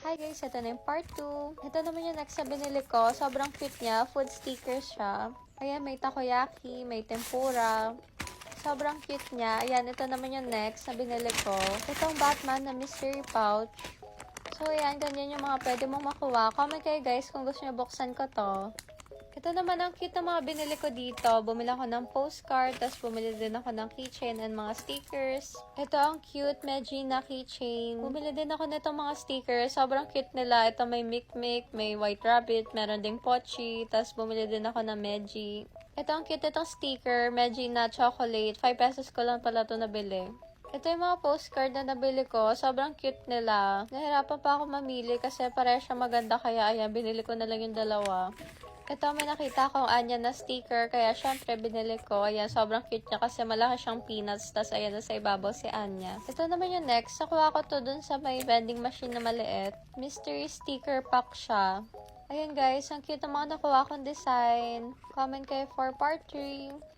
Hi guys, ito na yung part 2. Ito naman yung next na binili ko. Sobrang cute niya. Food sticker siya. Ayan, may takoyaki, may tempura. Sobrang cute niya. Ayan, ito naman yung next na binili ko. Itong Batman na mystery pouch. So, ayan, ganyan yung mga pwede mong makuha. Comment kayo guys kung gusto nyo buksan ko to. Ito naman ang cute na mga binili ko dito. Bumili ako ng postcard, tapos bumili din ako ng keychain and mga stickers. Ito ang cute Meji na keychain. Bumili din ako nitong mga stickers. Sobrang cute nila. Ito may Mikmik, may White Rabbit, meron ding Pochi, tapos bumili din ako ng Meji. Ito ang cute itong sticker, Meji na chocolate. 5 pesos ko lang pala ito nabili. Ito yung mga postcard na nabili ko. Sobrang cute nila. Nahirapan pa ako mamili kasi pareha siya maganda. Kaya ayan, binili ko na lang yung dalawa. Ito may nakita akong Anya na sticker. Kaya syempre binili ko. Ayan, sobrang cute niya kasi malaki siyang peanuts. Tapos ayan na sa ibabaw si Anya. Ito naman yung next. Nakuha ko to dun sa may vending machine na maliit. Mystery sticker pack siya. Ayan guys, ang cute ng mga nakuha kong design. Comment kayo for part 3.